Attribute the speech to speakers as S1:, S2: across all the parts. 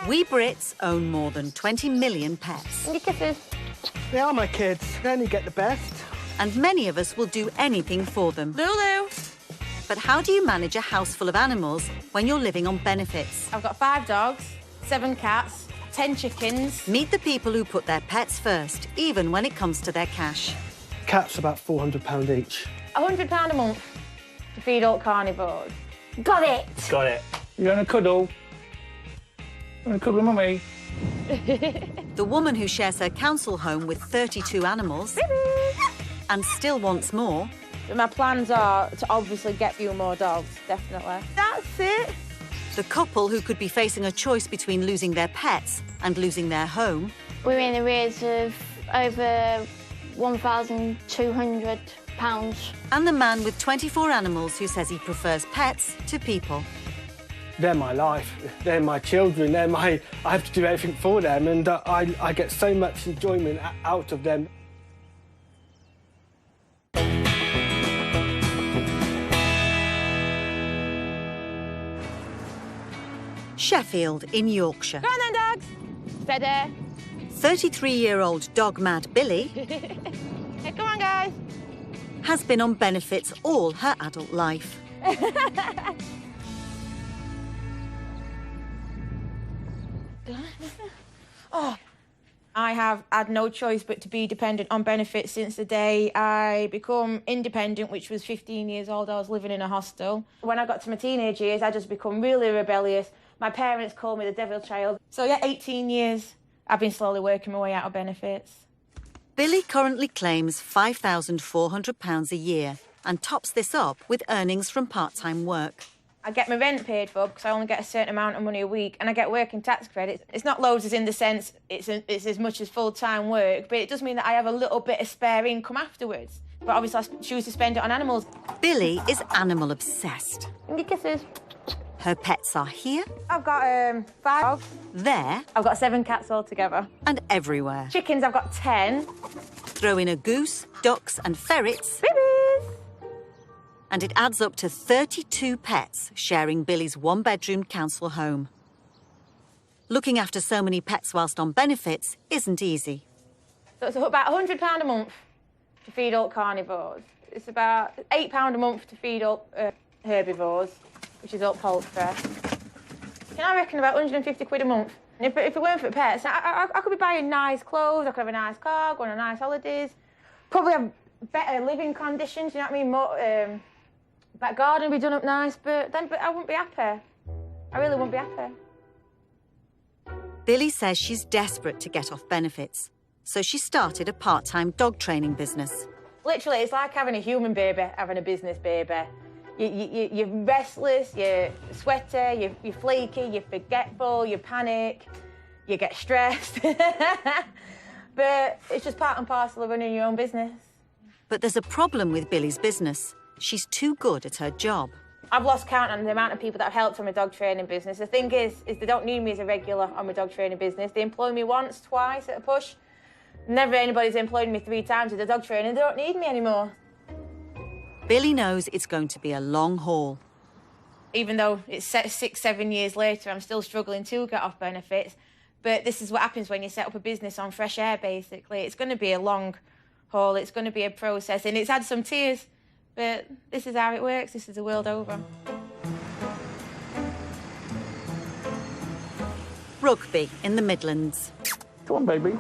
S1: We Brits own more than 20 million pets.
S2: Your kisses.
S3: They are my kids. They only get the best.
S1: And many of us will do anything for them.
S2: Lulu.
S1: But how do you manage a house full of animals when you're living on benefits?
S2: I've got 5 dogs, 7 cats, 10 chickens.
S1: Meet the people who put their pets first, even when it comes to their cash.
S3: Cat's about £400 each.
S2: £100 a month to feed all carnivores. Got it!
S4: Got it. You want a cuddle? You want a cuddle with mummy?
S1: The woman who shares her council home with 32 animals and still wants more.
S2: My plans are to obviously get you more dogs, definitely. That's it.
S1: The couple who could be facing a choice between losing their pets and losing their home.
S5: We're in arrears of over £1,200.
S1: And the man with 24 animals who says he prefers pets to people.
S3: They're my life. They're my children. I have to do everything for them, and I get so much enjoyment out of them.
S1: Sheffield in Yorkshire.
S2: Go on then, dogs. Steady.
S1: 33-year-old dog-mad Billy
S2: Hey, come on, guys.
S1: has been on benefits all her adult life.
S2: I have had no choice but to be dependent on benefits since the day I become independent, which was 15 years old. I was living in a hostel. When I got to my teenage years, I just become really rebellious. My parents called me the devil child. So, yeah, 18 years, I've been slowly working my way out of benefits.
S1: Billy currently claims £5,400 a year and tops this up with earnings from part-time work.
S2: I get my rent paid for because I only get a certain amount of money a week, and I get working tax credits. It's not loads as in the sense it's as much as full-time work, but it does mean that I have a little bit of spare income afterwards. But obviously I choose to spend it on animals.
S1: Billy is animal obsessed.
S2: Give me kisses.
S1: Her pets are here,
S2: I've got 5 dogs.
S1: there,
S2: I've got 7 cats altogether.
S1: and everywhere.
S2: Chickens, I've got 10.
S1: Throw in a goose, ducks and ferrets,
S2: Babies!
S1: and it adds up to 32 pets sharing Billy's one-bedroom council home. Looking after so many pets whilst on benefits isn't easy.
S2: So it's about £100 a month to feed all carnivores. It's about £8 a month to feed all herbivores, which is all poultry. And I reckon about 150 quid a month. And if it weren't for pets, I could be buying nice clothes, I could have a nice car, going on nice holidays, probably have better living conditions, you know what I mean? More, back garden would be done up nice, but I wouldn't be happy. I really wouldn't be happy.
S1: Billy says she's desperate to get off benefits, so she started a part-time dog training business.
S2: Literally, it's like having a human baby, having a business baby. You're restless, you're sweaty, you're flaky, you're forgetful, you panic, you get stressed. But it's just part and parcel of running your own business.
S1: But there's a problem with Billy's business. She's too good at her job.
S2: I've lost count on the amount of people that I've helped on my dog training business. The thing is they don't need me as a regular on my dog training business. They employ me once, twice at a push. Never anybody's employed me 3 times with the dog training. They don't need me anymore.
S1: Billy knows it's going to be a long haul.
S2: Even though it's 6, 7 years later, I'm still struggling to get off benefits. But this is what happens when you set up a business on fresh air, basically. It's going to be a long haul. It's going to be a process. And it's had some tears. But this is how it works. This is the world over.
S1: Rugby in the Midlands.
S4: Come on, baby.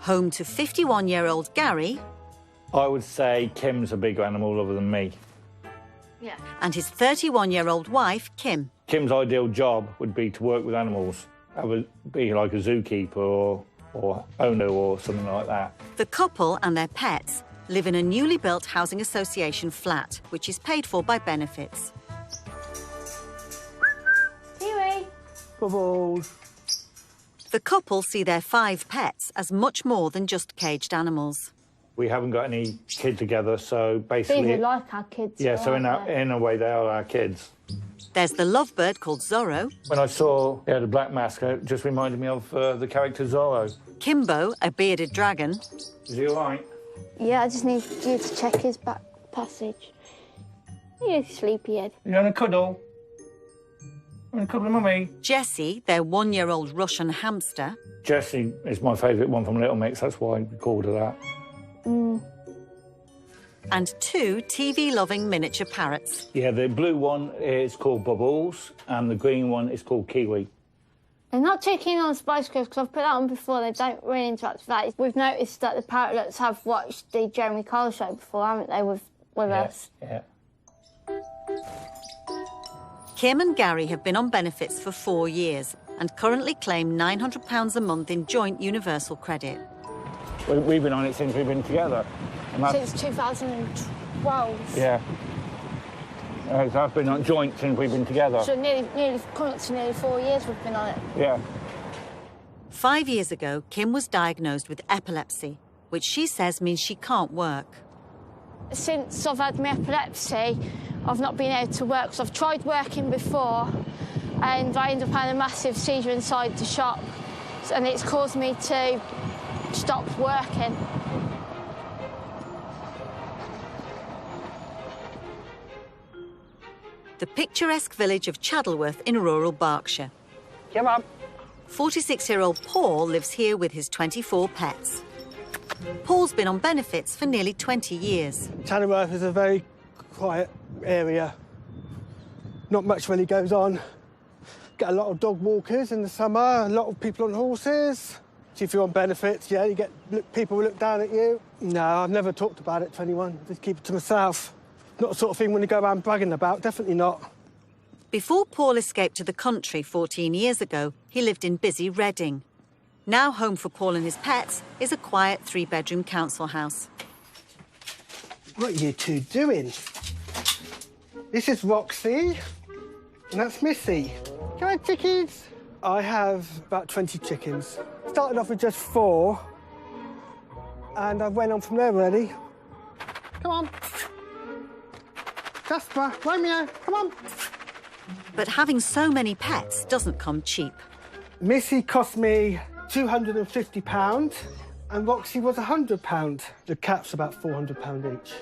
S1: Home to 51-year-old Gary
S4: I would say Kim's a bigger animal other than me.
S5: Yeah.
S1: and his 31-year-old wife, Kim.
S4: Kim's ideal job would be to work with animals. Be like a zookeeper or owner or something like that.
S1: The couple and their pets live in a newly built housing association flat, which is paid for by benefits.
S2: Kiwi.
S3: Bubbles.
S1: The couple see their 5 pets as much more than just caged animals.
S4: We haven't got any kids together, so
S5: These
S4: basically...
S5: are like our kids.
S4: Yeah, so
S5: aren't they?
S4: in a way they are our kids.
S1: There's the lovebird called Zorro,
S4: When I saw he had a black mask, it just reminded me of the character Zorro.
S1: Kimbo, a bearded dragon,
S4: Is he all right?
S5: Yeah, I just need you to check his back passage. You sleepyhead.
S4: You want a cuddle? And a couple of mummy.
S1: Jessie, their 1-year-old Russian hamster.
S4: Jessie is my favourite one from Little Mix, that's why we called her that.
S1: And 2 TV-loving miniature parrots.
S4: Yeah, the blue one is called Bubbles, and the green one is called Kiwi.
S5: They're not too keen on Spice Girls because I've put that on before. They don't really interact with that. We've noticed that the parrotlets have watched the Jeremy Kyle show before, haven't they, with us?
S4: Yeah.
S1: Kim and Gary have been on benefits for 4 years and currently claim £900 a month in joint universal credit.
S4: We've been on it since we've been together.
S5: Since 2012.
S4: Yeah. I've been on joint since we've been together.
S5: So nearly coming up to nearly 4 years we've been on it.
S4: Yeah.
S1: 5 years ago, Kim was diagnosed with epilepsy, which she says means she can't work.
S5: Since I've had my epilepsy, I've not been able to work because I've tried working before and I ended up having a massive seizure inside the shop and it's caused me to stop working.
S1: The picturesque village of Chadleworth in rural Berkshire.
S3: Come on.
S1: 46-year-old Paul lives here with his 24 pets. Paul's been on benefits for nearly 20 years.
S3: Chadleworth is a very quiet area. Not much really goes on. Get a lot of dog walkers in the summer, a lot of people on horses. So if you're on benefits, yeah, you get people who look down at you. No, I've never talked about it to anyone. Just keep it to myself. Not the sort of thing when you go around bragging about, definitely not.
S1: Before Paul escaped to the country 14 years ago, he lived in busy Reading. Now home for Paul and his pets is a quiet 3-bedroom council house.
S3: What are you two doing? This is Roxy, and that's Missy. Come on, chickies. I have about 20 chickens. Started off with just 4, and I went on from there, really. Come on. Jasper, Romeo, come on.
S1: But having so many pets doesn't come cheap.
S3: Missy cost me £250, and Roxy was £100. The cat's about £400 each.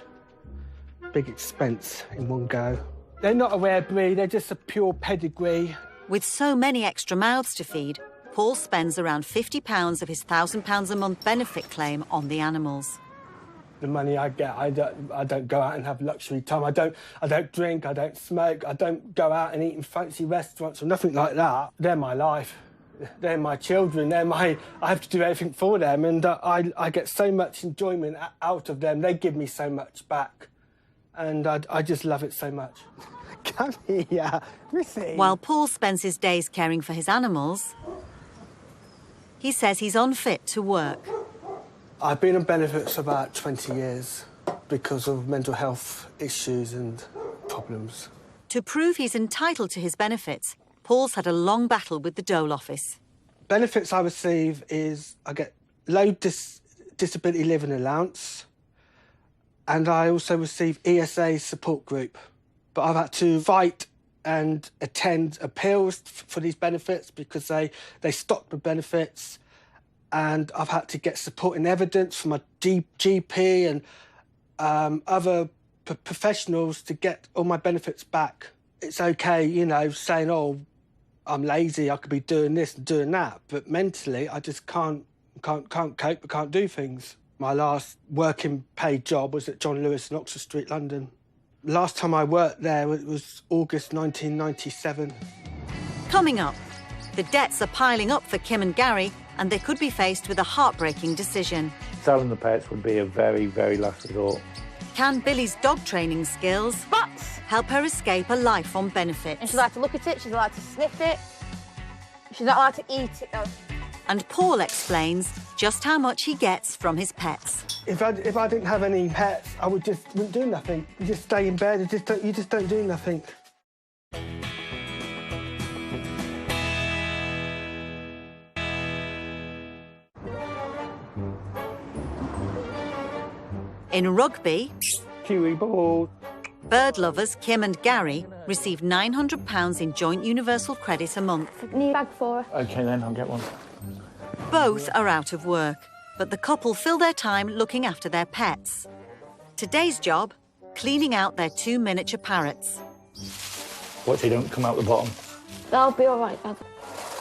S3: Big expense in one go. They're not a rare breed, they're just a pure pedigree.
S1: With so many extra mouths to feed, Paul spends around £50 of his £1,000 a month benefit claim on the animals.
S3: The money I get, I don't go out and have luxury time. I don't drink, I don't smoke, I don't go out and eat in fancy restaurants or nothing like that. They're my life. They're my children. I have to do everything for them, and I get so much enjoyment out of them. They give me so much back, and I just love it so much. Come here, Missy.
S1: While Paul spends his days caring for his animals, he says he's unfit to work.
S3: I've been on benefits for about 20 years because of mental health issues and problems.
S1: To prove he's entitled to his benefits, Paul's had a long battle with the Dole office.
S3: Benefits I receive is I get low disability living allowance, and I also receive ESA support group. But I've had to fight and attend appeals for these benefits because they stopped the benefits, and I've had to get supporting evidence from my GP and other professionals to get all my benefits back. It's OK, you know, saying, oh, I'm lazy, I could be doing this and doing that, but mentally I just can't cope, I can't do things. My last working paid job was at John Lewis in Oxford Street, London. Last time I worked there, it was August 1997.
S1: Coming up, the debts are piling up for Kim and Gary, and they could be faced with a heartbreaking decision.
S4: Selling the pets would be a very, very last resort.
S1: Can Billy's dog training skills help her escape a life on benefits?
S2: And she's allowed to look at it, she's allowed to sniff it. She's not allowed to eat it, though.
S1: And Paul explains just how much he gets from his pets.
S3: If I didn't have any pets, I wouldn't do nothing. You just stay in bed, you just don't do nothing.
S1: In rugby,
S4: Kiwi ball.
S1: bird lovers Kim and Gary receive £900 in joint universal credit a month.
S5: Need a bag for her.
S4: OK, then, I'll get one.
S1: Both are out of work, but the couple fill their time looking after their pets. Today's job, cleaning out their 2 miniature parrots.
S4: What, so you don't come out the bottom?
S5: They'll be all right, Dad.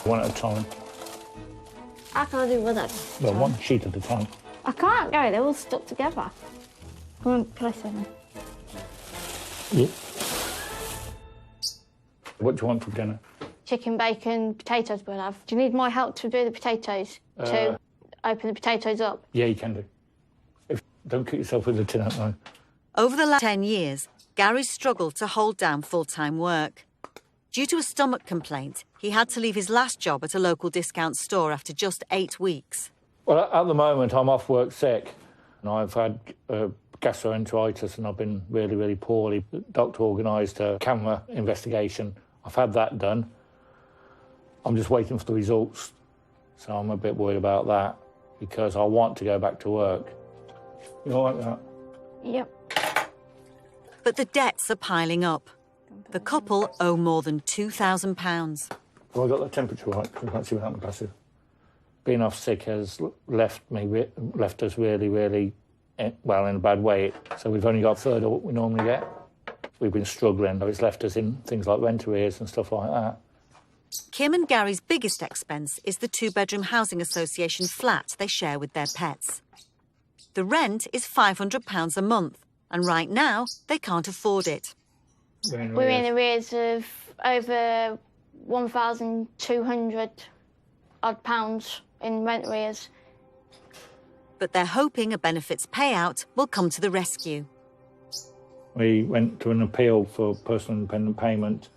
S4: One at a time.
S5: I can't do one at a
S4: Well,
S5: time.
S4: one sheet at a time.
S5: I can't, Gary. They're all stuck together. Come on, can I say that?
S4: Yeah. What do you want for dinner?
S5: Chicken, bacon, potatoes we'll have. Do you need my help to do the potatoes? To open the potatoes up?
S4: Yeah, you can do. Don't cook yourself with the tin up, though.
S1: Over the last 10 years, Gary struggled to hold down full-time work. Due to a stomach complaint, he had to leave his last job at a local discount store after just 8 weeks.
S4: Well, at the moment, I'm off work sick, and I've had gastroenteritis, and I've been really, really poorly. The doctor organised a camera investigation. I've had that done. I'm just waiting for the results, so I'm a bit worried about that, because I want to go back to work. You all right with that?
S5: Yep.
S1: But the debts are piling up. The couple owe more than £2,000.
S4: Have I got the temperature right? I can't see without my glasses. Being off sick has left us really, really, well, in a bad way. So we've only got a third of what we normally get. We've been struggling. It's left us in things like rent arrears and stuff like that.
S1: Kim and Gary's biggest expense is the two-bedroom housing association flat they share with their pets. The rent is £500 a month, and right now they can't afford it.
S5: We're in arrears of over £1,200 odd pounds in rent arrears.
S1: But they're hoping a benefits payout will come to the rescue.
S4: We went to an appeal for personal independent payment,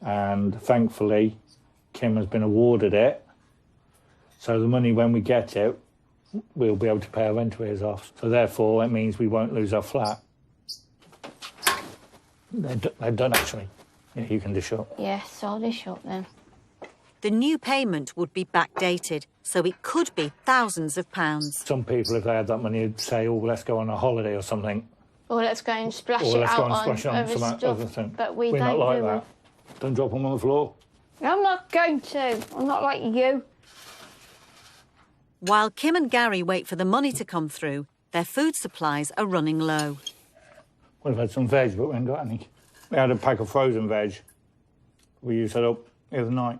S4: and thankfully Kim has been awarded it. So the money, when we get it, we'll be able to pay our rent arrears off. So therefore, it means we won't lose our flat. They're done, actually. Yeah, you can dish up.
S5: Yes, I'll dish up then.
S1: The new payment would be backdated, so it could be thousands of pounds.
S4: Some people, if they had that money, would say, oh, let's go on a holiday or something.
S5: Or let's go and splash
S4: Or
S5: it
S4: let's
S5: out
S4: go and
S5: on
S4: splash it on
S5: other
S4: some
S5: stuff.
S4: other thing.
S5: But we're
S4: not like
S5: do
S4: that. Don't drop them on the floor.
S5: I'm not going to. I'm not like you.
S1: While Kim and Gary wait for the money to come through, their food supplies are running low.
S4: We've had some veg, but we haven't got any. We had a pack of frozen veg. We used that up the other night.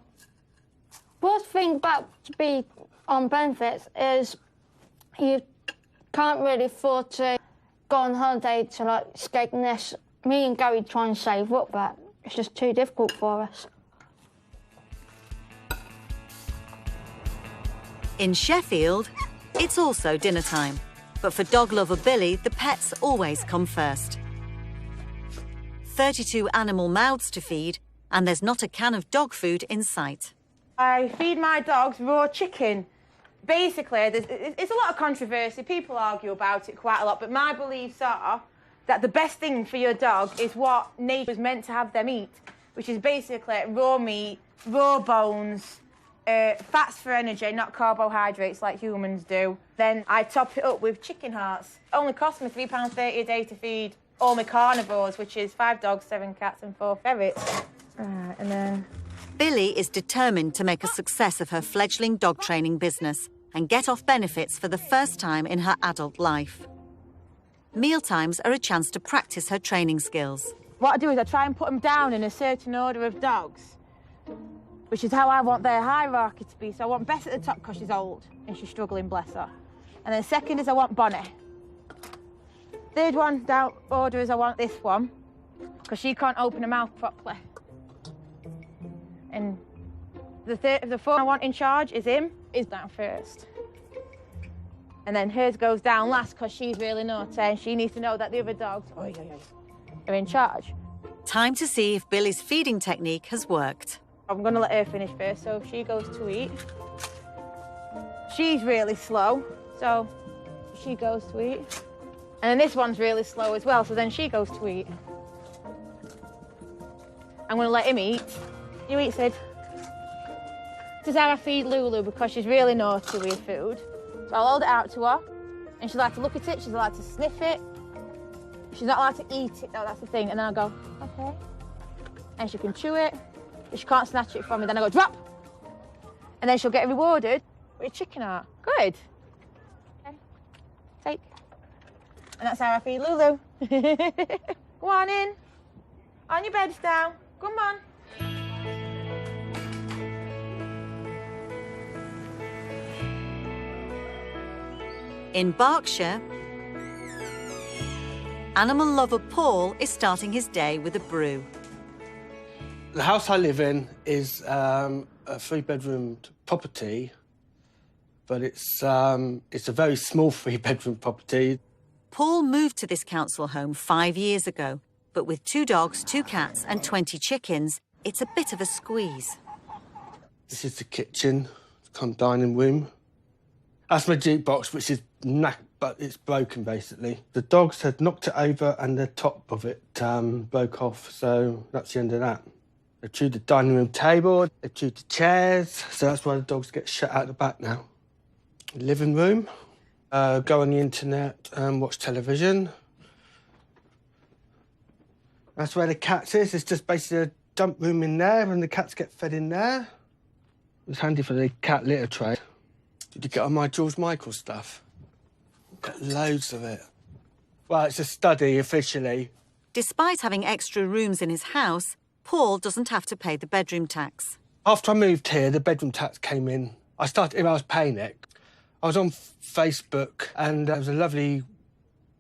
S5: Worst thing about to be on benefits is you can't really afford to go on holiday to like Skegness. Me and Gary try and save up, but it's just too difficult for us.
S1: In Sheffield, it's also dinner time. But for dog lover Billy, the pets always come first. 32 animal mouths to feed, and there's not a can of dog food in sight.
S2: I feed my dogs raw chicken. Basically, it's a lot of controversy. People argue about it quite a lot, but my beliefs are that the best thing for your dog is what nature was meant to have them eat, which is basically raw meat, raw bones, fats for energy, not carbohydrates like humans do. Then I top it up with chicken hearts. It only costs me £3.30 a day to feed all my carnivores, which is 5 dogs, 7 cats and 4 ferrets. Right, and then...
S1: Billy is determined to make a success of her fledgling dog training business and get off benefits for the first time in her adult life. Mealtimes are a chance to practice her training skills.
S2: What I do is I try and put them down in a certain order of dogs, which is how I want their hierarchy to be. So I want Bess at the top because she's old and she's struggling, bless her. And then second is I want Bonnie. Third one down order is I want this one because she can't open her mouth properly. And the fourth I want in charge is him, is down first. And then hers goes down last because she's really naughty and she needs to know that the other dogs are in charge.
S1: Time to see if Billy's feeding technique has worked.
S2: I'm going to let her finish first, so if she goes to eat. She's really slow, so she goes to eat. And then this one's really slow as well, so then she goes to eat. I'm going to let him eat. You eat, Sid. This is how I feed Lulu because she's really naughty with food. So I'll hold it out to her, and she's allowed to look at it, she's allowed to sniff it. She's not allowed to eat it, though, that's the thing. And then I'll go, okay. And she can chew it. If she can't snatch it from me, then I go, drop. And then she'll get rewarded with a chicken heart. Good. Okay. Take. And that's how I feed Lulu. Go on in. On your beds down. Come on.
S1: In Berkshire, animal lover Paul is starting his day with a brew.
S3: The house I live in is a 3-bedroom property, but it's a very small 3-bedroom property.
S1: Paul moved to this council home 5 years ago, but with 2 dogs, 2 cats and 20 chickens, it's a bit of a squeeze.
S3: This is the kitchen, kind of dining room. That's my jukebox, which is but it's broken, basically. The dogs had knocked it over and the top of it broke off, so that's the end of that. They chewed the dining room table, they chewed the chairs, so that's why the dogs get shut out the back now. Living room, go on the internet and watch television. That's where the cats is. It's just basically a dump room in there and the cats get fed in there. It's handy for the cat litter tray. Did you get on my George Michael stuff? Got loads of it. Well, it's a study officially.
S1: Despite having extra rooms in his house, Paul doesn't have to pay the bedroom tax.
S3: After I moved here, the bedroom tax came in. I was paying it. I was on Facebook and there was a lovely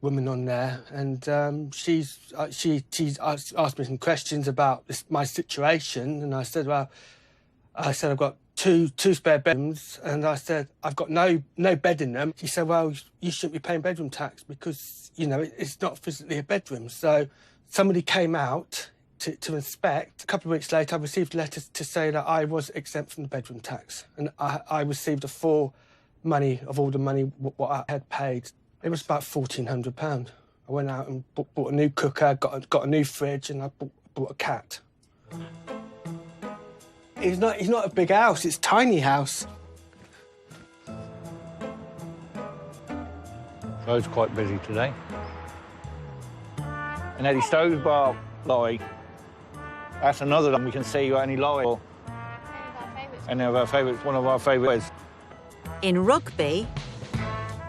S3: woman on there and she asked me some questions about my situation and I said, I've got two spare bedrooms and I said, I've got no bed in them. She said, well, you shouldn't be paying bedroom tax because, you know, it's not physically a bedroom. So somebody came out to inspect. A couple of weeks later, I received letters to say that I was exempt from the bedroom tax and I received a full money of all the money what I had paid. It was about £1,400. I went out and bought a new cooker, got a new fridge, and I bought a cat. It's not a big house, it's a tiny house.
S4: Road's quite busy today. And Eddie Stowe's bar lorry. That's another one we can see any lorry. Any of our favourites, one of our favourites.
S1: In Rugby,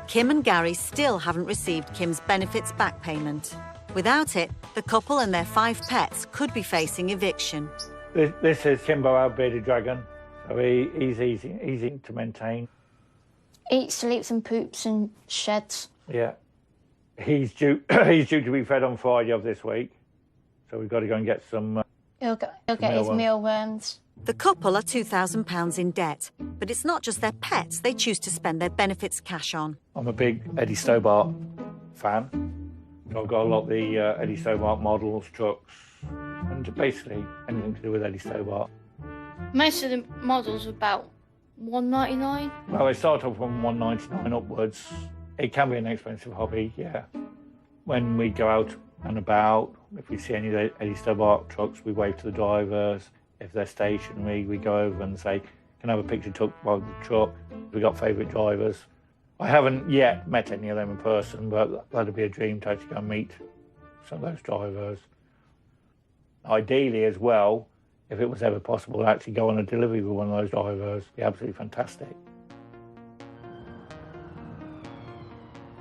S1: Kim and Gary still haven't received Kim's benefits back payment. Without it, the couple and their 5 pets could be facing eviction.
S4: This is Kimbo, our bearded dragon. So he's easy to maintain.
S5: Eats, sleeps and poops and sheds.
S4: Yeah. He's due to be fed on Friday of this week. So we've got to go and get some...
S5: He'll get his mealworms.
S1: The couple are £2,000 in debt, but it's not just their pets they choose to spend their benefits cash on.
S4: I'm a big Eddie Stobart fan. I've got a lot of the Eddie Stobart models, trucks, and basically anything to do with Eddie Stobart.
S5: Most of the models are about $199.
S4: Well, they start off from $199 upwards. It can be an expensive hobby, yeah. When we go out and about, if we see any of the Eddie Stobart trucks, we wave to the drivers. If they're stationary, we go over and say, can I have a picture took by the truck? We've got favourite drivers. I haven't yet met any of them in person, but that'd be a dream to actually go and meet some of those drivers. Ideally as well, if it was ever possible, to actually go on a delivery with one of those drivers. It'd be absolutely fantastic.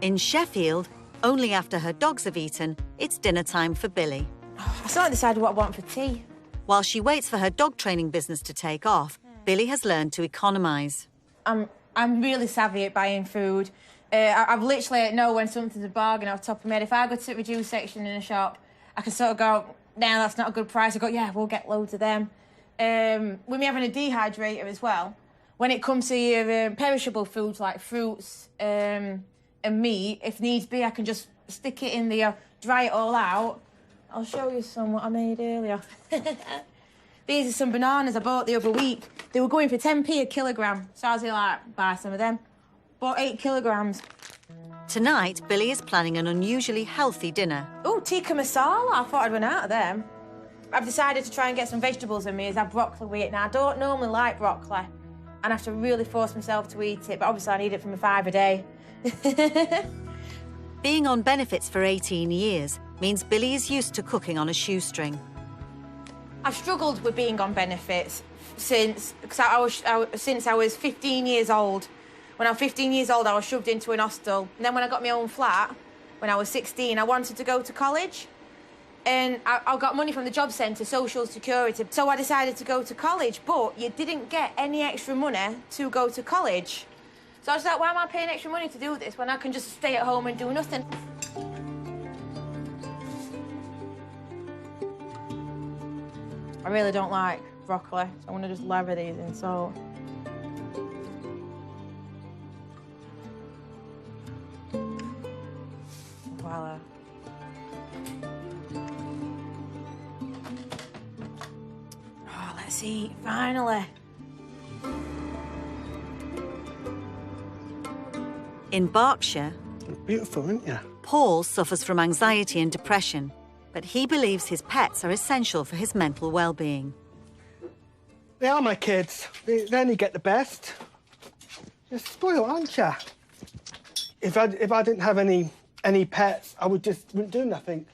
S1: In Sheffield, only after her dogs have eaten, it's dinner time for Billy.
S2: I still haven't decided what I want for tea.
S1: While she waits for her dog training business to take off, Billy has learned to economise.
S2: I'm really savvy at buying food. I've literally know when something's a bargain off the top of my head. If I go to the reduced section in a shop, I can sort of go, nah, that's not a good price. I go, yeah, we'll get loads of them. With me having a dehydrator as well, when it comes to your perishable foods like fruits and meat, if needs be, I can just stick it in there, dry it all out. I'll show you some what I made earlier. These are some bananas I bought the other week. They were going for 10p a kilogram, so I was like, buy some of them. Bought 8 kilograms.
S1: Tonight, Billy is planning an unusually healthy dinner.
S2: Oh, tikka masala. I thought I'd run out of them. I've decided to try and get some vegetables in me as I have broccoli with it. Now, I don't normally like broccoli, and I have to really force myself to eat it, but obviously I need it for my 5 a day.
S1: Being on benefits for 18 years means Billy is used to cooking on a shoestring.
S2: I've struggled with being on benefits since I was 15 years old. When I was 15 years old, I was shoved into an hostel. And then when I got my own flat, when I was 16, I wanted to go to college. And I got money from the job centre, social security. So I decided to go to college, but you didn't get any extra money to go to college. So I was like, why am I paying extra money to do this when I can just stay at home and do nothing? I really don't like broccoli, so I'm gonna just lather these in salt. Voila. Oh, let's eat, finally.
S1: In Berkshire,
S3: Beautiful, isn't you?
S1: Paul suffers from anxiety and depression, but he believes his pets are essential for his mental well-being.
S3: They are my kids. They only get the best. You're spoiled, aren't you? If I didn't have any pets, I wouldn't do nothing.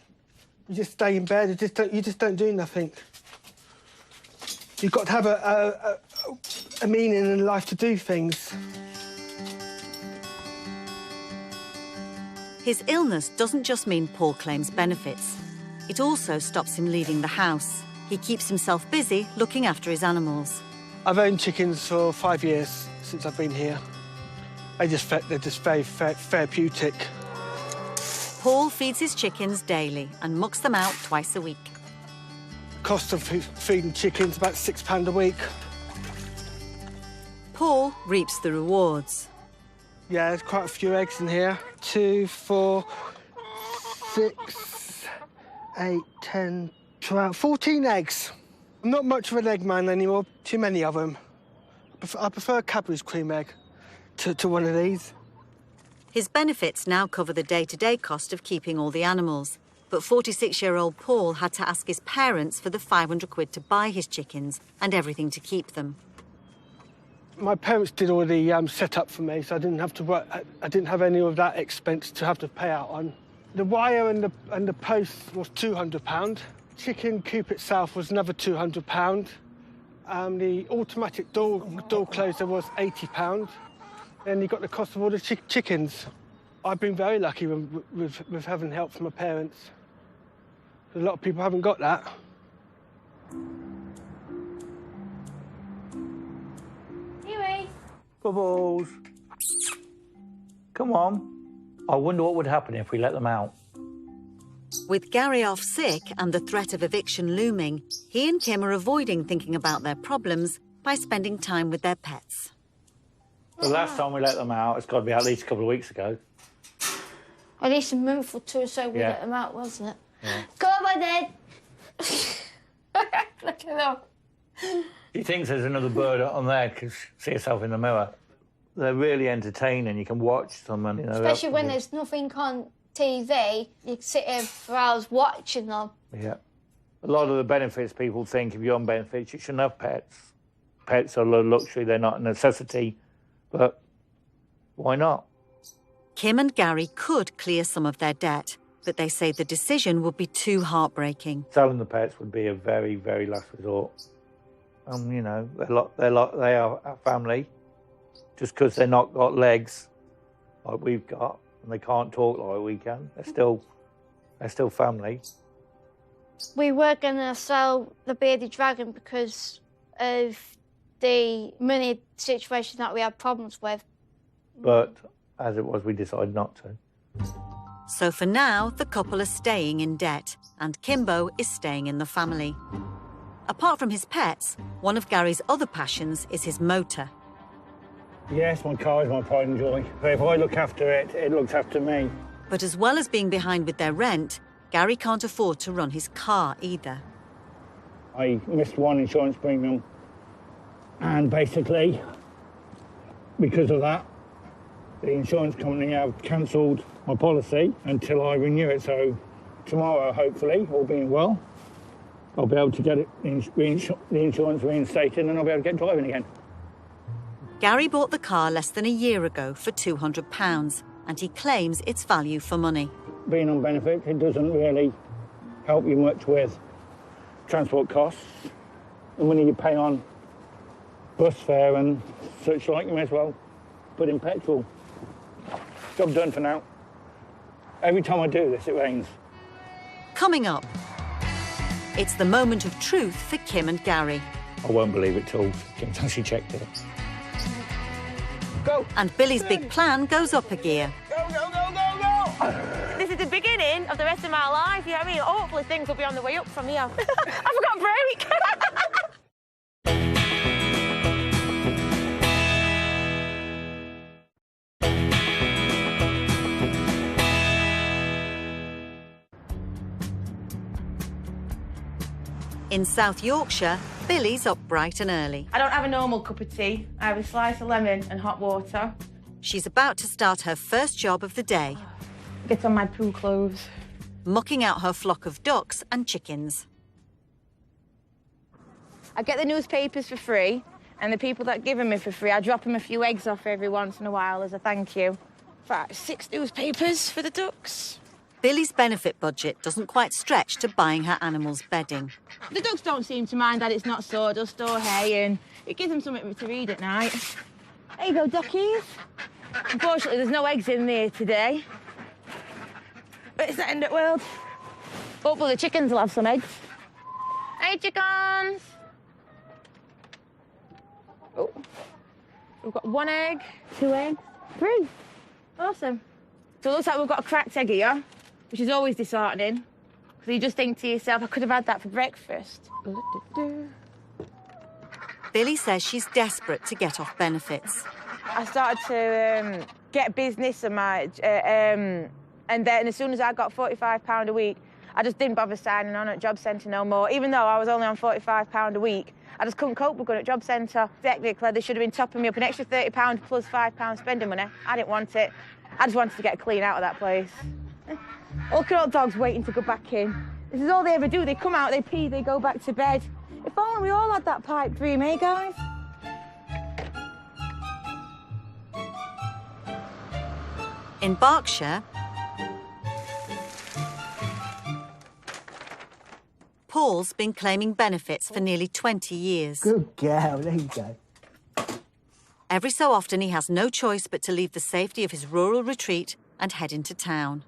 S3: You just stay in bed. You just don't do nothing. You've got to have a meaning in life to do things.
S1: His illness doesn't just mean Paul claims benefits. It also stops him leaving the house. He keeps himself busy looking after his animals.
S3: I've owned chickens for 5 years since I've been here. They're just very therapeutic.
S1: Paul feeds his chickens daily and mucks them out twice a week.
S3: Cost of feeding chickens about £6 a week.
S1: Paul reaps the rewards.
S3: Yeah, there's quite a few eggs in here. 2, 4, 6, 8, 10, 12, 14 eggs. I'm not much of an egg man anymore, too many of them. I prefer a Cadbury's cream egg to one of these.
S1: His benefits now cover the day-to-day cost of keeping all the animals, but 46-year-old Paul had to ask his parents for the 500 quid to buy his chickens and everything to keep them.
S3: My parents did all the setup for me, so I didn't have to work. I didn't have any of that expense to have to pay out on. The wire and the post was £200. Chicken coop itself was another £200. The automatic door closer was £80. Then you got the cost of all the chickens. I've been very lucky with having help from my parents. A lot of people haven't got that.
S4: Bubbles. Come on. I wonder what would happen if we let them out.
S1: With Gary off sick and the threat of eviction looming, he and Kim are avoiding thinking about their problems by spending time with their pets.
S4: The last time we let them out, it's got to be at least a couple of weeks ago.
S5: At least a month or two or so we let them out, wasn't it? Yeah. Go on, then. Look at them.
S4: She thinks there's another bird on there because see herself in the mirror. They're really entertaining. You can watch them, and
S5: especially when there's nothing on TV, you can sit here for hours watching them.
S4: Yeah, a lot of the benefits people think if you're on benefits, you shouldn't have pets. Pets are a luxury; they're not a necessity. But why not?
S1: Kim and Gary could clear some of their debt, but they say the decision would be too heartbreaking.
S4: Selling the pets would be a very, very last resort. They are our family. Just because they're not got legs like we've got and they can't talk like we can, they're still family.
S5: We were going to sell the bearded dragon because of the money situation that we had problems with.
S4: But as it was, we decided not to.
S1: So for now, the couple are staying in debt and Kimbo is staying in the family. Apart from his pets, one of Gary's other passions is his motor.
S4: Yes, my car is my pride and joy. But if I look after it, it looks after me.
S1: But as well as being behind with their rent, Gary can't afford to run his car either.
S4: I missed one insurance premium, and basically, because of that, the insurance company have cancelled my policy until I renew it. So tomorrow, hopefully, all being well, I'll be able to get it, the insurance reinstated and I'll be able to get driving again.
S1: Gary bought the car less than a year ago for £200 and he claims its value for money.
S4: Being on benefits, it doesn't really help you much with transport costs. The money you pay on bus fare and such like, you may as well put in petrol. Job done for now. Every time I do this, it rains.
S1: Coming up, it's the moment of truth for Kim and Gary.
S4: I won't believe it till Kim's actually checked it.
S3: Go!
S1: And Billy's big plan goes up a gear.
S3: Go, go, go, go, go!
S2: This is the beginning of the rest of my life, you know what I mean? Hopefully things will be on the way up from here. I forgot a break.
S1: In South Yorkshire, Billy's up bright and early.
S2: I don't have a normal cup of tea. I have a slice of lemon and hot water.
S1: She's about to start her first job of the day,
S2: Get on my poo clothes.
S1: mucking out her flock of ducks and chickens.
S2: I get the newspapers for free, and the people that give them me for free, I drop them a few eggs off every once in a while as a thank you. Right, 6 newspapers for the ducks.
S1: Billy's benefit budget doesn't quite stretch to buying her animals bedding.
S2: The ducks don't seem to mind that it's not sawdust or hay, and it gives them something to read at night. There you go, duckies. Unfortunately, there's no eggs in there today. But it's the end of the world. Hopefully the chickens will have some eggs. Hey, chickens! Oh. We've got 1 egg, 2 eggs, 3. Awesome. So it looks like we've got a cracked egg here, which is always disheartening. Because you just think to yourself, I could have had that for breakfast.
S1: Billy says she's desperate to get off benefits.
S2: I started to get business and and then as soon as I got £45 a week, I just didn't bother signing on at Job Centre no more. Even though I was only on £45 a week, I just couldn't cope with going at Job Centre. Technically, they should have been topping me up an extra £30 plus £5 spending money. I didn't want it. I just wanted to get clean out of that place. Look at all dogs waiting to go back in. This is all they ever do. They come out, they pee, they go back to bed. If only we all had that pipe dream, eh, guys?
S1: In Berkshire, Paul's been claiming benefits for nearly 20 years.
S3: Good girl, there you go.
S1: Every so often, he has no choice but to leave the safety of his rural retreat and head into town.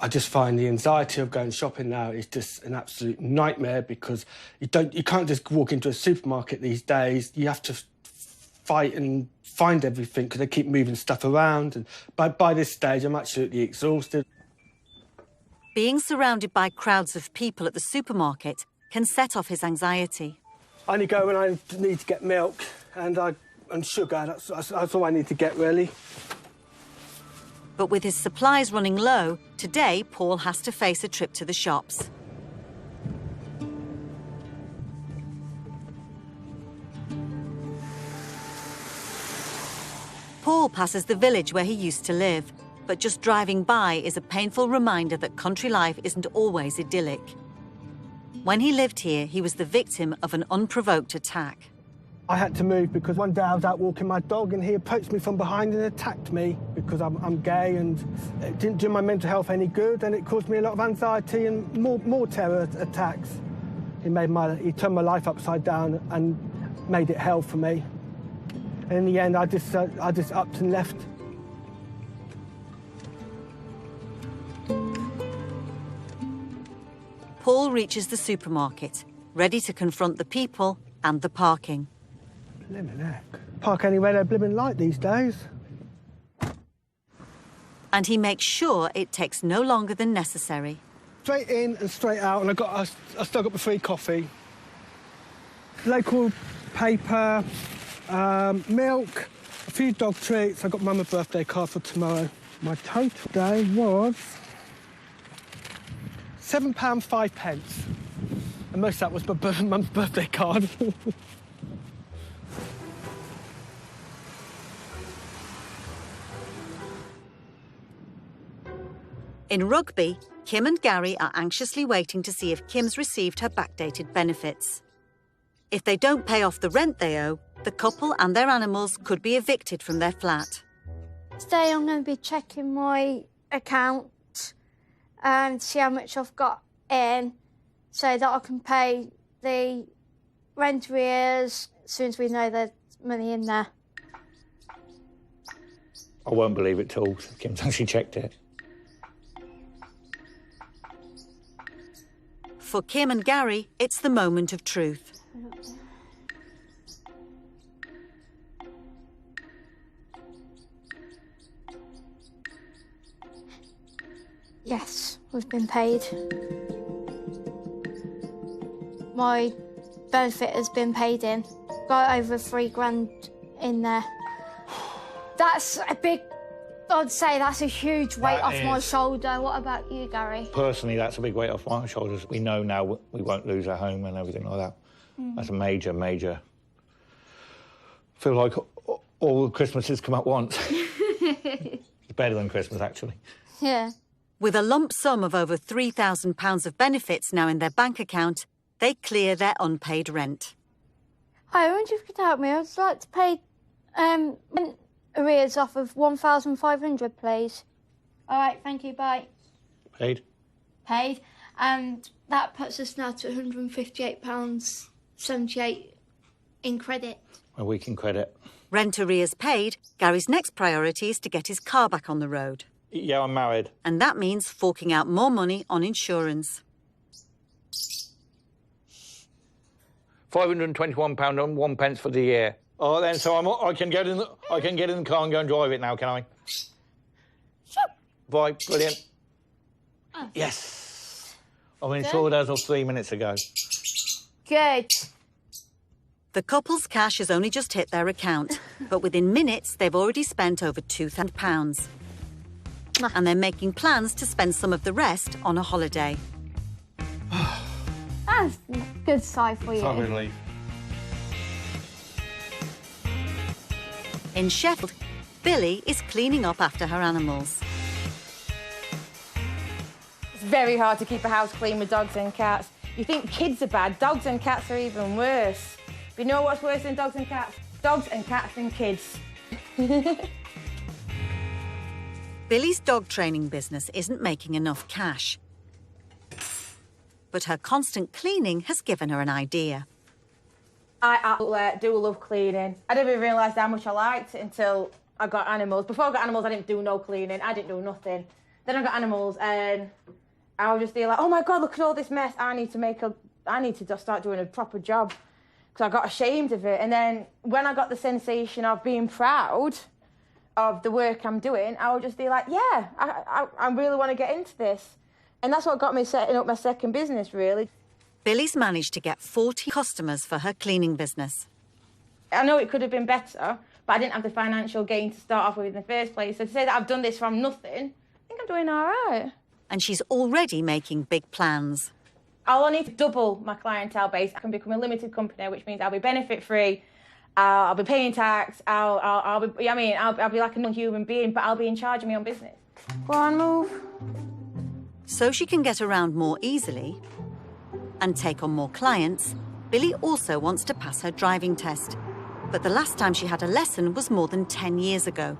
S3: I just find the anxiety of going shopping now is just an absolute nightmare because you can't just walk into a supermarket these days. You have to fight and find everything because they keep moving stuff around. And by this stage, I'm absolutely exhausted.
S1: Being surrounded by crowds of people at the supermarket can set off his anxiety.
S3: I only go when I need to get milk and sugar. That's all I need to get, really.
S1: But with his supplies running low, today Paul has to face a trip to the shops. Paul passes the village where he used to live, but just driving by is a painful reminder that country life isn't always idyllic. When he lived here, he was the victim of an unprovoked attack.
S3: I had to move because one day I was out walking my dog and he approached me from behind and attacked me because I'm gay, and it didn't do my mental health any good, and it caused me a lot of anxiety and more terror attacks. He turned my life upside down and made it hell for me. And in the end, I just upped and left.
S1: Paul reaches the supermarket, ready to confront the people and the parking.
S3: Blimmin' heck. Park anywhere they're blimmin' light these days.
S1: And he makes sure it takes no longer than necessary.
S3: Straight in and straight out, and I still got the free coffee. Local paper, milk, a few dog treats. I got Mum a birthday card for tomorrow. My total day was £7.05. And most of that was my Mum's birthday card.
S1: In Rugby, Kim and Gary are anxiously waiting to see if Kim's received her backdated benefits. If they don't pay off the rent they owe, the couple and their animals could be evicted from their flat.
S5: Today I'm going to be checking my account and see how much I've got in so that I can pay the rent arrears as soon as we know there's money in there.
S4: I won't believe it till Kim's actually checked it.
S1: For Kim and Gary, it's the moment of truth.
S5: Yes, we've been paid. My benefit has been paid in. Got over £3,000 in there. That's a big, I'd say that's a huge weight off my shoulder. What about you, Gary?
S4: Personally, that's a big weight off my shoulders. We know now we won't lose our home and everything like that. That's a major, major... I feel like all the Christmases come at once. It's better than Christmas, actually.
S5: Yeah.
S1: With a lump sum of over £3,000 of benefits now in their bank account, they clear their unpaid rent.
S5: Hi, I wonder if you could help me. I'd like to pay rent arrears off of 1,500, please. All right, thank you, bye.
S4: Paid?
S5: Paid. And that puts us now to £158.78 in credit.
S4: A week in credit.
S1: Rent arrears paid, Gary's next priority is to get his car back on the road.
S4: Yeah, I'm married.
S1: And that means forking out more money on insurance.
S4: £521 and 1 pence for the year. Oh, then so I can get in the car and go and drive it now, can I?
S5: Sure.
S4: Right, brilliant.
S5: Oh.
S4: Yes. I'm insured as of 3 minutes ago.
S5: Good.
S1: The couple's cash has only just hit their account, but within minutes they've already spent over £2,000. And they're making plans to spend some of the rest on a holiday.
S5: That's a good sigh for you.
S4: Sorry, relief.
S1: In Sheffield, Billy is cleaning up after her animals.
S2: It's very hard to keep a house clean with dogs and cats. You think kids are bad, dogs and cats are even worse. But you know what's worse than dogs and cats? Dogs and cats and kids.
S1: Billy's dog training business isn't making enough cash. But her constant cleaning has given her an idea.
S2: I absolutely do love cleaning. I didn't even realise how much I liked it until I got animals. Before I got animals, I didn't do no cleaning. I didn't do nothing. Then I got animals and I was just feel like, oh my God, look at all this mess. I need to just start doing a proper job. Because I got ashamed of it. And then when I got the sensation of being proud of the work I'm doing, I would just be like, yeah, I really want to get into this. And that's what got me setting up my second business, really.
S1: Billy's managed to get 40 customers for her cleaning business.
S2: I know it could have been better, but I didn't have the financial gain to start off with in the first place. So to say that I've done this from nothing, I think I'm doing all right.
S1: And she's already making big plans.
S2: I'll only need to double my clientele base. I can become a limited company, which means I'll be benefit-free. I'll be paying tax. I'll be like a non-human being, but I'll be in charge of my own business. Go on, move.
S1: So she can get around more easily and take on more clients, Billy also wants to pass her driving test. But the last time she had a lesson was more than 10 years ago.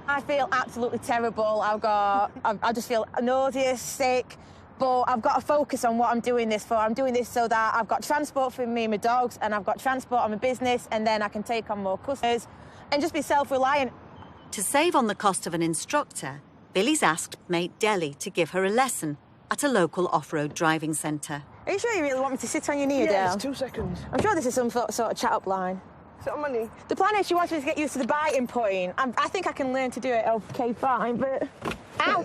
S2: I feel absolutely terrible. I just feel nauseous, sick. But I've got to focus on what I'm doing this for. I'm doing this so that I've got transport for me and my dogs, and I've got transport on my business, and then I can take on more customers and just be self-reliant.
S1: To save on the cost of an instructor, Billy's asked mate Dele to give her a lesson at a local off-road driving centre.
S2: Are you sure you really want me to sit on your knee, Dale?
S3: Yeah, it's 2 seconds.
S2: I'm sure this is some sort of chat-up line.
S3: Sit on my knee.
S2: The plan is she wants me to get used to the biting point. I think I can learn to do it okay, fine, but... Ow!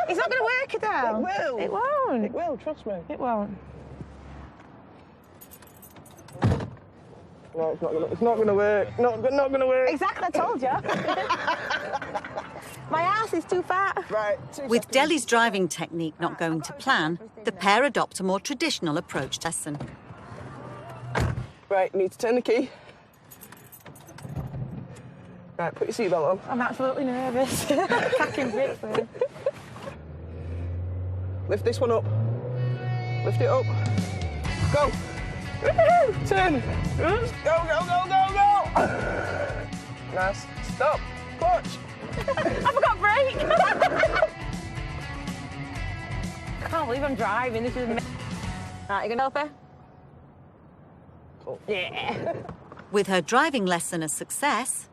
S2: It's not going to work, Adele.
S3: It will.
S2: It won't.
S3: It will, trust me.
S2: It won't.
S3: No, it's not going to work. Not going to work.
S2: Exactly, I told you. My ass is too fat.
S3: Right.
S1: With Dele's driving technique not going to plan, the pair adopt a more traditional approach to lesson.
S3: Right, need to turn the key. Right, put your seatbelt on.
S2: I'm absolutely nervous. Packing bricks there.
S3: Lift this one up. Lift it up. Go. Woo-hoo! Turn. Go, go, go, go, go. Nice. Stop. Clutch.
S2: I forgot brake. I can't believe I'm driving. This is amazing. Right, you gonna help her?
S3: Cool.
S2: Yeah.
S1: With her driving lesson a success,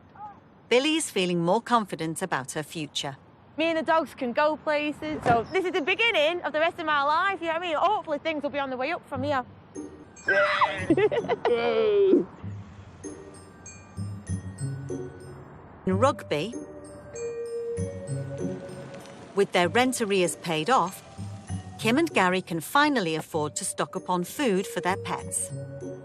S1: Billy is feeling more confident about her future.
S2: Me and the dogs can go places. So this is the beginning of the rest of my life, you know what I mean? Hopefully things will be on the way up from here.
S1: In rugby, With their rent arrears paid off, Kim and Gary can finally afford to stock up on food for their pets.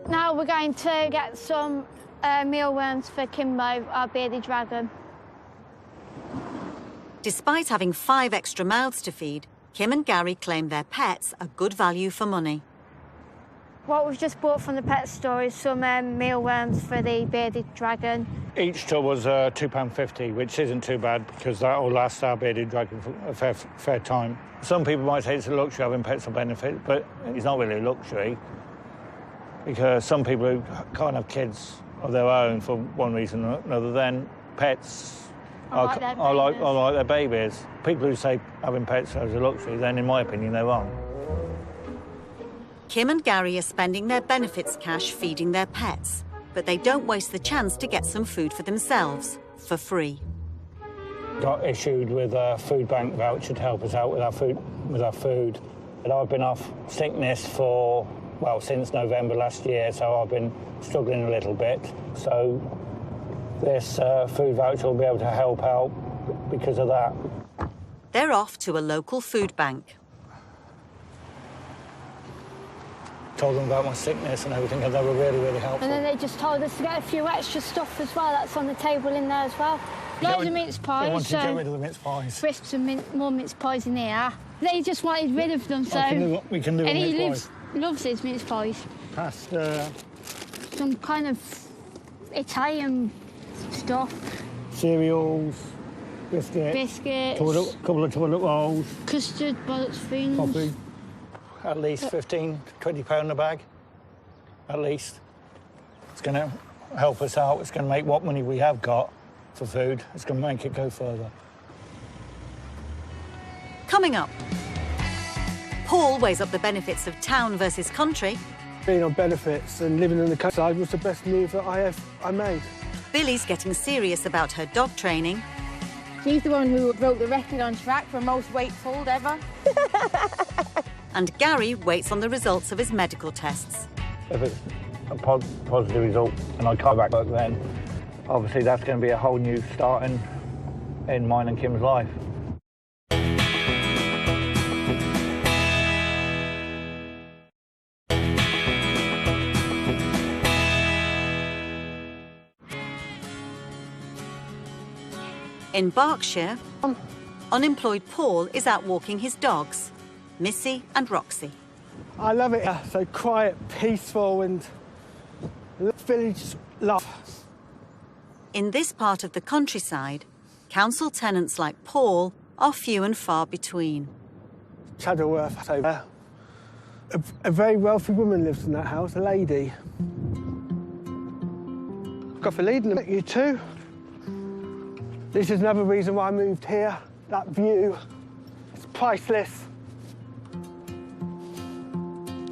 S5: Now we're going to get some mealworms for Kimbo, our bearded dragon.
S1: Despite having 5 extra mouths to feed, Kim and Gary claim their pets are good value for money.
S5: What we've just bought from the pet store is some mealworms for the bearded dragon.
S4: Each tub was £2.50, which isn't too bad because that will last our bearded dragon for a fair time. Some people might say it's a luxury having pets for benefit, but it's not really a luxury because some people who can't have kids of their own for one reason or another, then pets are like their babies. People who say having pets is a luxury, then in my opinion, they're wrong.
S1: Kim and Gary are spending their benefits cash feeding their pets, but they don't waste the chance to get some food for themselves for free.
S4: Got issued with a food bank voucher to help us out with our food. And I've been off sickness for, well, since November last year, so I've been struggling a little bit. So this food voucher will be able to help out because of that.
S1: They're off to a local food bank.
S4: Told them about my sickness and everything, and they were really, really helpful.
S5: And then they just told us to get a few extra stuff as well. That's on the table in there as well. Loads of mince pies.
S4: They wanted to get rid of the mince pies.
S5: Crisps and more mince pies in here. They just wanted rid of them, so...
S4: We can do
S5: and he
S4: mince pies.
S5: loves his mince pies.
S4: Pasta.
S5: Some kind of Italian stuff.
S4: Cereals. Biscuits. Couple of toilet rolls.
S5: Custard, bollocks things.
S4: Coffee. At least £15, £20 a bag, at least. It's going to help us out. It's going to make what money we have got for food, it's going to make it go further.
S1: Coming up, Paul weighs up the benefits of town versus country.
S3: Being on benefits and living in the countryside was the best move that I made.
S1: Billy's getting serious about her dog training.
S2: She's the one who broke the record on track for most weight pulled ever.
S1: And Gary waits on the results of his medical tests.
S4: If it's a positive result and I come back then, obviously that's going to be a whole new start in mine and Kim's life.
S1: In Berkshire, unemployed Paul is out walking his dogs, Missy and Roxy.
S3: I love it here, so quiet, peaceful and village love.
S1: In this part of the countryside, council tenants like Paul are few and far between.
S3: Chadderworth over there. A very wealthy woman lives in that house, a lady. Got for leading them, you too. This is another reason why I moved here. That view, it's priceless.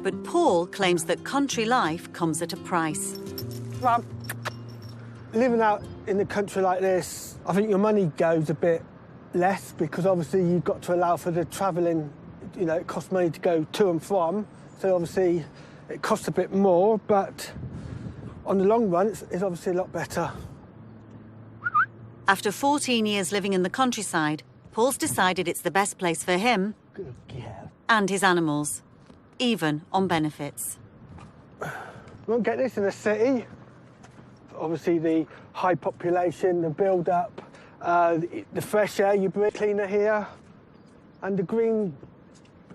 S1: But Paul claims that country life comes at a price.
S3: Well, living out in the country like this, I think your money goes a bit less because obviously you've got to allow for the travelling. You know, it costs money to go to and from, so obviously it costs a bit more, but on the long run, it's obviously a lot better.
S1: After 14 years living in the countryside, Paul's decided it's the best place for him and his animals, even on benefits.
S3: You won't get this in a city. Obviously, the high population, the build-up, the fresh air you breathe cleaner here, and the green,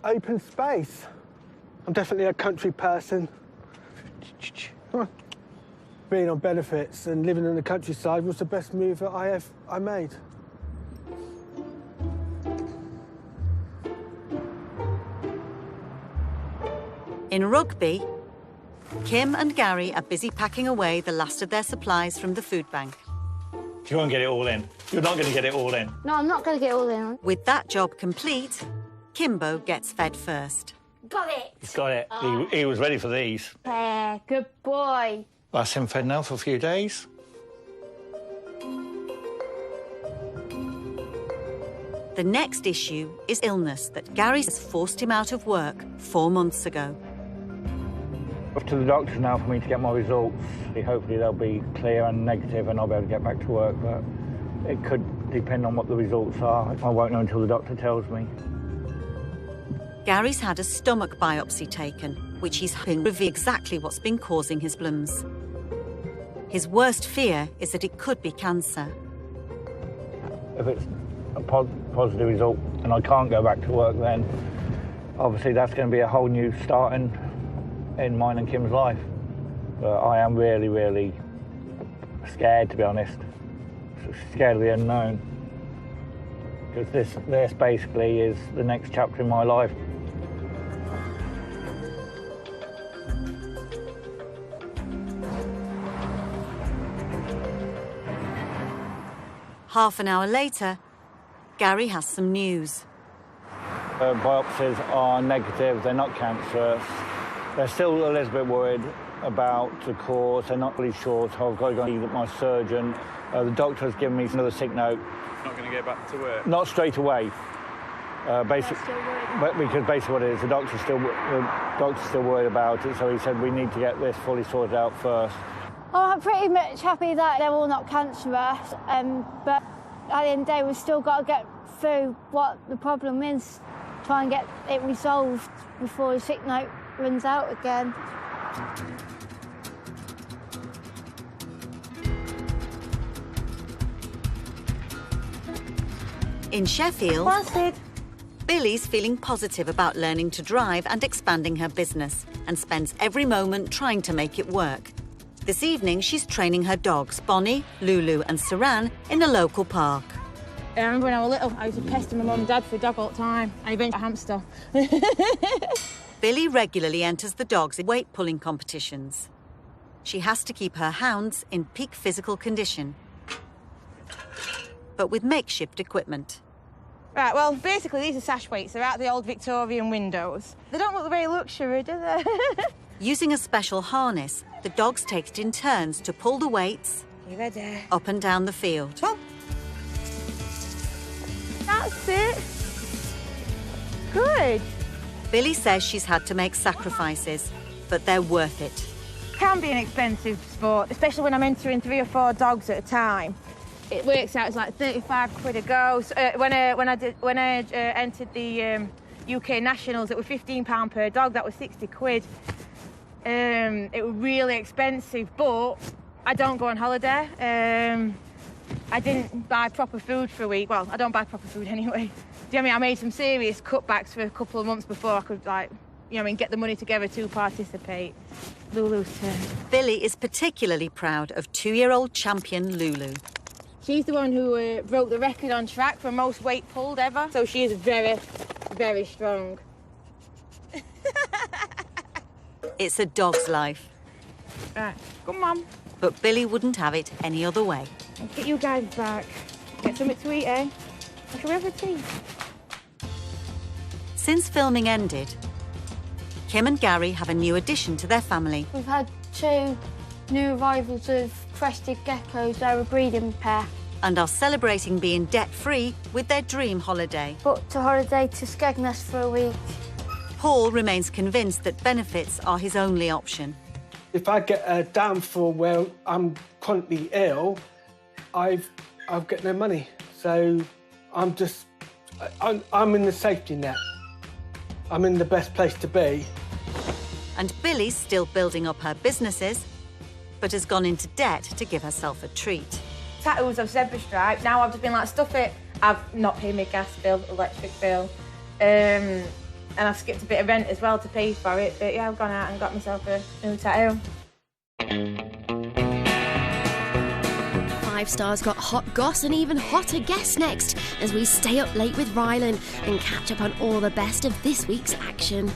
S3: open space. I'm definitely a country person. Being on benefits and living in the countryside was the best move that I made.
S1: In Rugby, Kim and Gary are busy packing away the last of their supplies from the food bank.
S4: You won't get it all in. You're not going to get it all in.
S5: No, I'm not going to get all in.
S1: With that job complete, Kimbo gets fed first.
S5: Got it.
S4: He's got it. He was ready for these.
S5: Yeah, good boy.
S4: That's him fed now for a few days.
S1: The next issue is illness that Gary has forced him out of work 4 months ago.
S4: Off to the doctors now for me to get my results. Hopefully they'll be clear and negative and I'll be able to get back to work, but It could depend on what the results are. I won't know until the doctor tells me.
S1: Gary's had a stomach biopsy taken, which he's hoping will reveal exactly what's been causing his blooms. His worst fear is that it could be cancer.
S4: If it's a positive result and I can't go back to work, then obviously that's going to be a whole new start in mine and Kim's life. But I am really, really scared, to be honest. Scared of the unknown. Because this basically is the next chapter in my life.
S1: Half an hour later, Gary has some news.
S4: Biopsies are negative, they're not cancerous. They're still a little bit worried about the cause, they're not really sure, so I've got to go and see my surgeon. The doctor has given me another sick note.
S6: Not going to get back to work?
S4: Not straight away. Because basically what it is, the doctor's still worried about it, so he said we need to get this fully sorted out first.
S5: Well, I'm pretty much happy that they're all not cancerous, but at the end of the day, we've still got to get through what the problem is, try and get it resolved before the sick note runs out again.
S1: In Sheffield, Billy's feeling positive about learning to drive and expanding her business, and spends every moment trying to make it work. This evening, she's training her dogs, Bonnie, Lulu and Saran, in a local park.
S2: I remember when I was little, I used to pester my mum and dad for a dog all the time. I eventually got a hamster.
S1: Billy regularly enters the dogs in weight-pulling competitions. She has to keep her hounds in peak physical condition, but with makeshift equipment.
S2: Right, well, basically, these are sash weights. They're out the old Victorian windows. They don't look very luxury, do they?
S1: Using a special harness, the dogs take it in turns to pull the weights up and down the field.
S2: Well, that's it. Good.
S1: Billy says she's had to make sacrifices, but they're worth it.
S2: Can be an expensive sport, especially when I'm entering 3 or 4 dogs at a time. It works out as like 35 quid a go. So, when I entered the UK Nationals, it was £15 per dog. That was 60 quid. It was really expensive, but I don't go on holiday. I didn't buy proper food for a week. Well, I don't buy proper food anyway. Do you know what I mean? I made some serious cutbacks for a couple of months before I could, like, you know what I mean, get the money together to participate. Lulu's turn.
S1: Billy is particularly proud of 2-year-old champion Lulu.
S2: She's the one who broke the record on track for most weight pulled ever. So she is very, very strong.
S1: It's a dog's life.
S2: Right, come on.
S1: But Billy wouldn't have it any other way.
S2: I'll get you guys back. Get something to eat, eh? Shall we have a tea?
S1: Since filming ended, Kim and Gary have a new addition to their family.
S5: We've had 2 new arrivals of crested geckos. They're a breeding pair.
S1: And are celebrating being debt-free with their dream holiday.
S5: Booked a holiday to Skegness for a week.
S1: Paul remains convinced that benefits are his only option.
S3: If I get a downfall where I'm chronically ill, I've got no money. So I'm in the safety net. I'm in the best place to be.
S1: And Billy's still building up her businesses, but has gone into debt to give herself a treat.
S2: Tattoos of zebra stripe. Now I've just been like, stuff it. I've not paid my gas bill, electric bill. And I've skipped a bit of rent as well to pay for it. But yeah, I've gone out and got myself a new tattoo.
S7: 5 Star's got hot goss and even hotter guests next as we stay up late with Rylan and catch up on all the best of this week's action.